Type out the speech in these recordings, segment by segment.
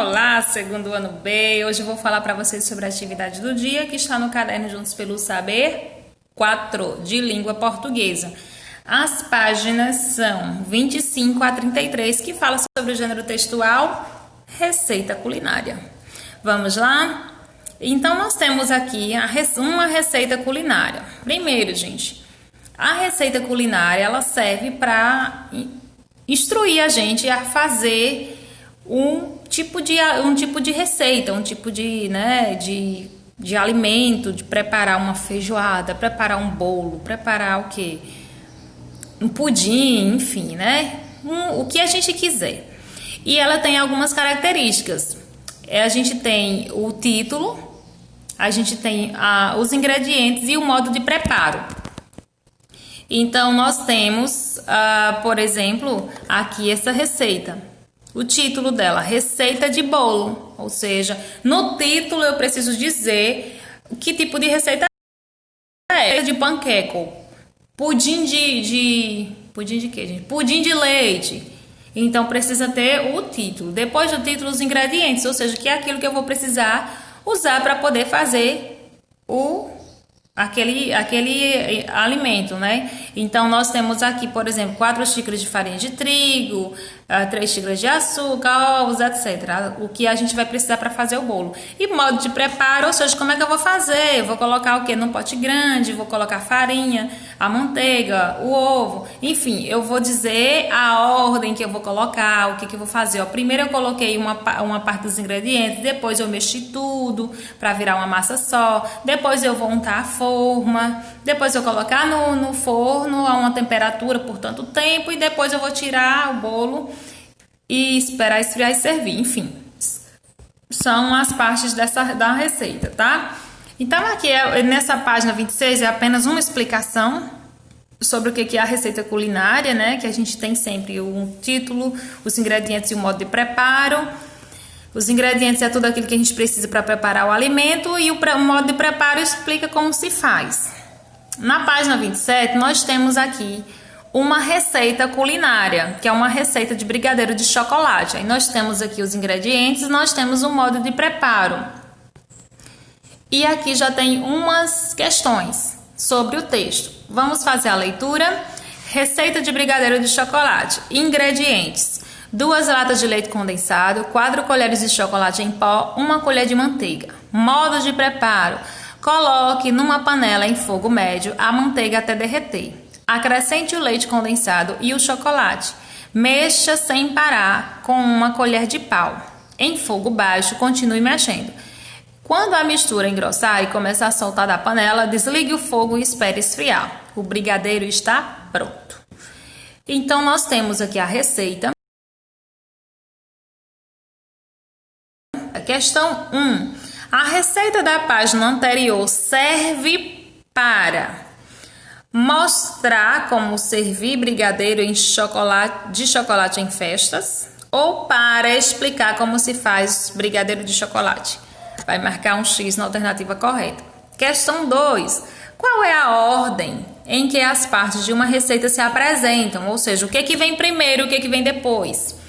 Olá, segundo ano B. Hoje eu vou falar para vocês sobre a atividade do dia que está no caderno Juntos pelo Saber 4 de língua portuguesa. As páginas são 25 a 33, que fala sobre o gênero textual receita culinária. Vamos lá? Então, nós temos aqui uma receita culinária. Primeiro, gente, a receita culinária ela serve para instruir a gente a fazer um tipo de receita, um tipo de alimento, de preparar uma feijoada, preparar um bolo, preparar o quê? Um pudim, enfim, né? O que a gente quiser. E ela tem algumas características. A gente tem o título, a gente tem os ingredientes e o modo de preparo. Então, nós temos, por exemplo, aqui essa receita. O título dela, receita de bolo. Ou seja, no título eu preciso dizer que tipo de receita é. De panqueca, pudim pudim de quê, gente? Pudim de leite. Então, precisa ter o título. Depois do título, os ingredientes. Ou seja, que é aquilo que eu vou precisar usar para poder fazer aquele alimento, né? Então, nós temos aqui, por exemplo, 4 xícaras de farinha de trigo, 3 xícaras de açúcar, ovos, etc. O que a gente vai precisar para fazer o bolo. E modo de preparo, ou seja, como é que eu vou fazer? Eu vou colocar o quê? Num pote grande, vou colocar a farinha, a manteiga, o ovo. Enfim, eu vou dizer a ordem que eu vou colocar, o que eu vou fazer. Ó, primeiro eu coloquei uma parte dos ingredientes, depois eu mexi tudo para virar uma massa só. Depois eu vou untar a forma, depois eu colocar no forno a uma temperatura por tanto tempo e depois eu vou tirar o bolo e esperar esfriar e servir. Enfim, são as partes da receita, tá? Então aqui nessa página 26 é apenas uma explicação sobre o que é a receita culinária, né? Que a gente tem sempre o título, os ingredientes e o modo de preparo. Os ingredientes é tudo aquilo que a gente precisa para preparar o alimento e o modo de preparo explica como se faz. Na página 27, nós temos aqui uma receita culinária, que é uma receita de brigadeiro de chocolate. Aí nós temos aqui os ingredientes, nós temos o modo de preparo. E aqui já tem umas questões sobre o texto. Vamos fazer a leitura. Receita de brigadeiro de chocolate. Ingredientes: 2 latas de leite condensado, 4 colheres de chocolate em pó, 1 colher de manteiga. Modo de preparo: coloque numa panela em fogo médio a manteiga até derreter. Acrescente o leite condensado e o chocolate. Mexa sem parar com 1 colher de pau. Em fogo baixo, continue mexendo. Quando a mistura engrossar e começar a soltar da panela, desligue o fogo e espere esfriar. O brigadeiro está pronto. Então, nós temos aqui a receita. Questão 1. A receita da página anterior serve para mostrar como servir brigadeiro de chocolate em festas ou para explicar como se faz brigadeiro de chocolate. Vai marcar um X na alternativa correta. Questão 2. Qual é a ordem em que as partes de uma receita se apresentam? Ou seja, o que vem primeiro e o que vem depois?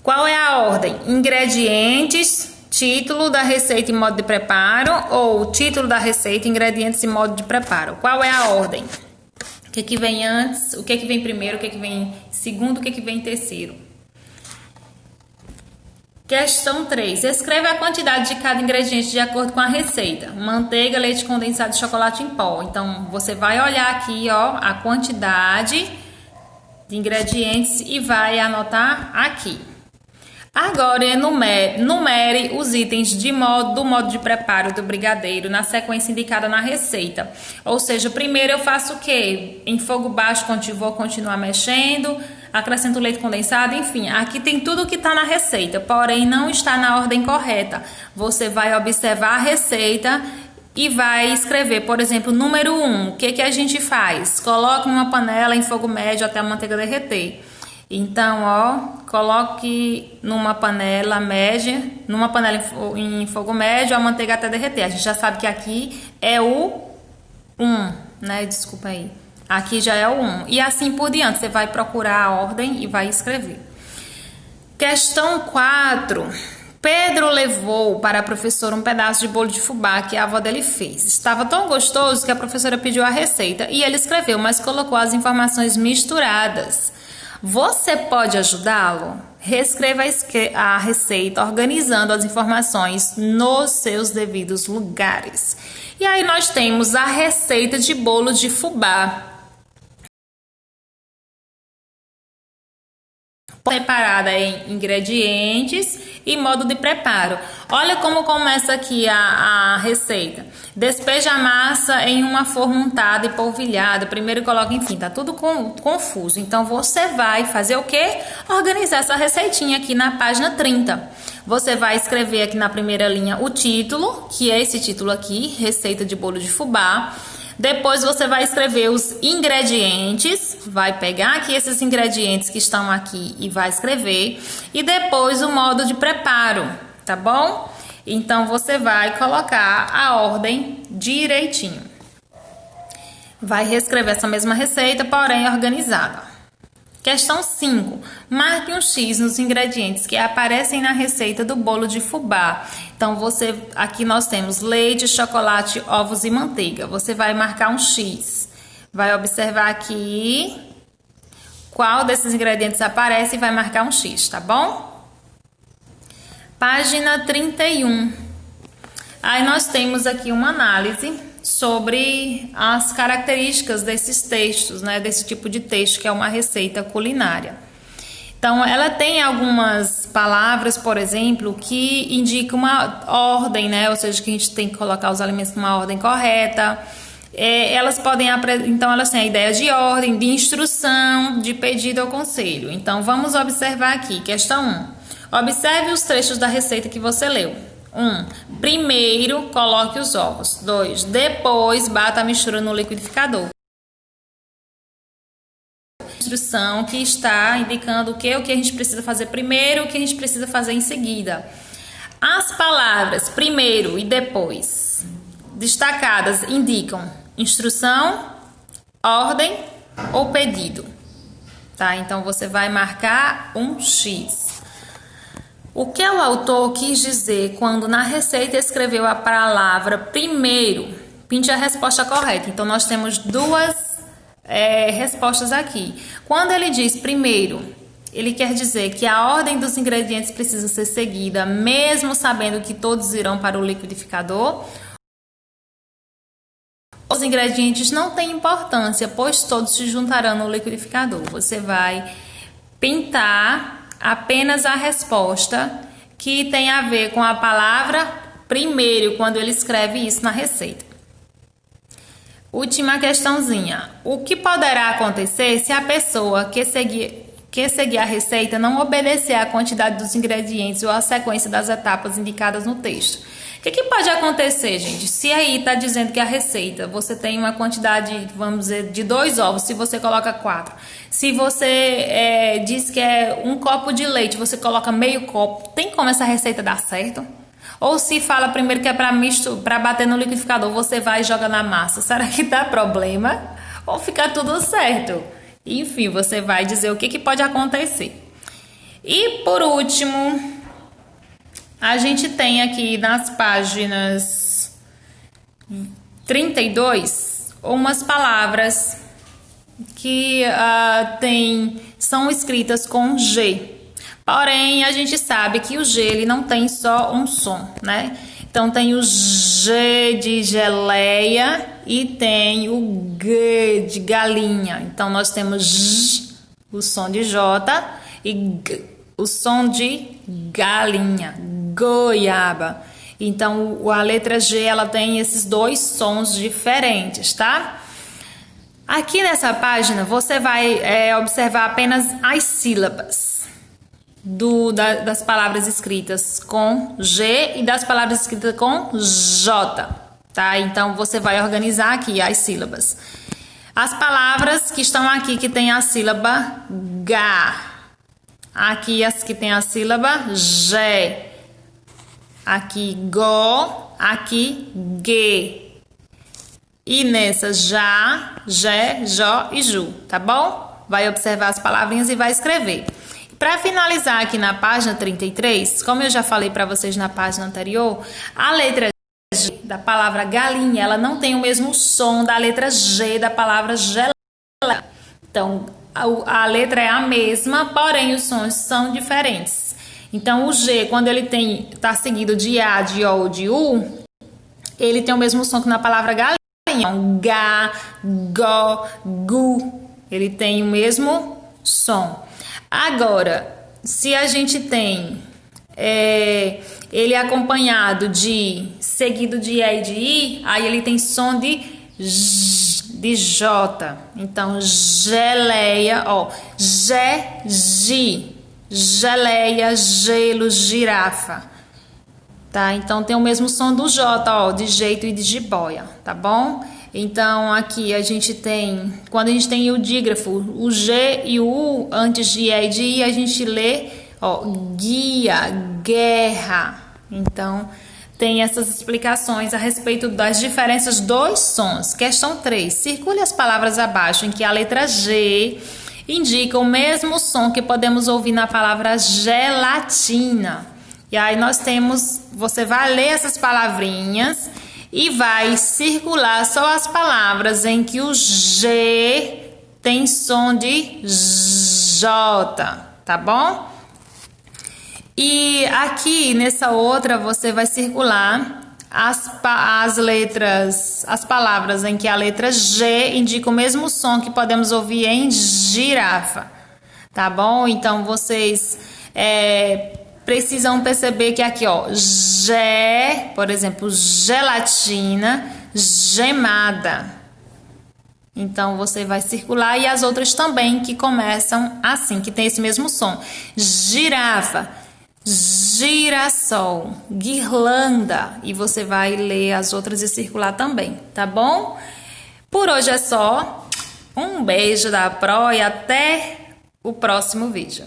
Qual é a ordem? Ingredientes, título da receita e modo de preparo, ou título da receita, ingredientes e modo de preparo? Qual é a ordem? O que vem antes, o que vem primeiro, o que vem segundo, o que vem terceiro? Questão 3. Escreva a quantidade de cada ingrediente de acordo com a receita. Manteiga, leite condensado e chocolate em pó. Então, você vai olhar aqui, ó, a quantidade de ingredientes e vai anotar aqui. Agora, enumere os itens do modo de preparo do brigadeiro na sequência indicada na receita. Ou seja, primeiro eu faço o quê? Em fogo baixo, vou continuar mexendo, acrescento leite condensado, enfim. Aqui tem tudo que está na receita, porém não está na ordem correta. Você vai observar a receita e vai escrever, por exemplo, número 1. O que a gente faz? Coloque numa panela em fogo médio até a manteiga derreter. Então, ó, coloque numa panela média, em fogo médio, a manteiga até derreter. A gente já sabe que aqui é o 1, né? Desculpa aí. Aqui já é o 1. E assim por diante, você vai procurar a ordem e vai escrever. Questão 4. Pedro levou para a professora um pedaço de bolo de fubá que a avó dele fez. Estava tão gostoso que a professora pediu a receita e ele escreveu, mas colocou as informações misturadas. Você pode ajudá-lo? Reescreva a receita organizando as informações nos seus devidos lugares. E aí nós temos a receita de bolo de fubá. Separada em ingredientes e modo de preparo. Olha como começa aqui a receita. Despeja a massa em uma forma untada e polvilhada. Primeiro coloca, enfim, tá tudo confuso. Então você vai fazer o quê? Organizar essa receitinha aqui na página 30. Você vai escrever aqui na primeira linha o título, que é esse título aqui, receita de bolo de fubá. Depois você vai escrever os ingredientes, vai pegar aqui esses ingredientes que estão aqui e vai escrever. E depois o modo de preparo, tá bom? Então você vai colocar a ordem direitinho. Vai reescrever essa mesma receita, porém organizada. Questão 5. Marque um X nos ingredientes que aparecem na receita do bolo de fubá. Então, aqui nós temos leite, chocolate, ovos e manteiga. Você vai marcar um X. Vai observar aqui qual desses ingredientes aparece e vai marcar um X, tá bom? Página 31. Aí nós temos aqui uma análise sobre as características desses textos, né, desse tipo de texto que é uma receita culinária. Então, ela tem algumas palavras, por exemplo, que indicam uma ordem, né, ou seja, que a gente tem que colocar os alimentos numa ordem correta. Elas têm a ideia de ordem, de instrução, de pedido ou conselho. Então, vamos observar aqui, questão 1. Observe os trechos da receita que você leu. 1. Primeiro, coloque os ovos. 2. Depois, bata a mistura no liquidificador. Instrução que está indicando o que a gente precisa fazer primeiro, o que a gente precisa fazer em seguida. As palavras primeiro e depois destacadas indicam instrução, ordem ou pedido. Tá? Então, você vai marcar um X. O que o autor quis dizer quando na receita escreveu a palavra primeiro? Pinte a resposta correta. Então, nós temos duas respostas aqui. Quando ele diz primeiro, ele quer dizer que a ordem dos ingredientes precisa ser seguida, mesmo sabendo que todos irão para o liquidificador. Os ingredientes não têm importância, pois todos se juntarão no liquidificador. Você vai pintar apenas a resposta que tem a ver com a palavra primeiro, quando ele escreve isso na receita. Última questãozinha. O que poderá acontecer se a pessoa que seguir a receita não obedecer à quantidade dos ingredientes ou à sequência das etapas indicadas no texto? O que pode acontecer, gente? Se aí está dizendo que a receita, você tem uma quantidade, vamos dizer, de 2 ovos, se você coloca 4. Se você diz que é 1 copo de leite, você coloca meio copo, tem como essa receita dar certo? Ou se fala primeiro que é para bater no liquidificador, você vai e joga na massa. Será que dá problema? Ou fica tudo certo? Enfim, você vai dizer o que pode acontecer. E por último, a gente tem aqui nas páginas 32 umas palavras que são escritas com G. Porém, a gente sabe que o G ele não tem só um som, né? Então, tem o G de geleia e tem o G de galinha. Então, nós temos J, o som de J, e G, o som de galinha, goiaba. Então, a letra G, ela tem esses 2 sons diferentes, tá? Aqui nessa página, você vai observar apenas as sílabas das palavras escritas com G e das palavras escritas com J, tá? Então, você vai organizar aqui as sílabas. As palavras que estão aqui, que tem a sílaba G. Aqui, as que tem a sílaba G. Aqui, GO. Aqui, G. E nessa, já, Jé, Jó e Ju, tá bom? Vai observar as palavrinhas e vai escrever. Para finalizar aqui na página 33, como eu já falei para vocês na página anterior, a letra G da palavra galinha, ela não tem o mesmo som da letra G da palavra geleia. Então, a letra é a mesma, porém os sons são diferentes. Então, o G, quando ele está seguido de A, de O ou de U, ele tem o mesmo som que na palavra galinha. Então, Gá, Gó, Gu, ele tem o mesmo som. Agora, se a gente tem ele acompanhado seguido de E e de I, aí ele tem som de J. Então, geleia, geleia, gelo, girafa. Tá? Então, tem o mesmo som do J, de jeito e de jiboia, tá bom? Então, aqui a gente tem, quando a gente tem o dígrafo, o G e o U, antes de E e de I, a gente lê, guia, guerra. Então, tem essas explicações a respeito das diferenças dos sons. Questão 3. Circule as palavras abaixo em que a letra G indica o mesmo som que podemos ouvir na palavra gelatina. E aí nós temos, você vai ler essas palavrinhas e vai circular só as palavras em que o G tem som de J, tá bom? E aqui nessa outra você vai circular as letras, as palavras em que a letra G indica o mesmo som que podemos ouvir em girafa, tá bom? Então vocês precisam perceber que aqui, por exemplo, gelatina, gemada. Então, você vai circular e as outras também que começam assim, que tem esse mesmo som. Girafa, girassol, guirlanda. E você vai ler as outras e circular também, tá bom? Por hoje é só. Um beijo da Pro e até o próximo vídeo.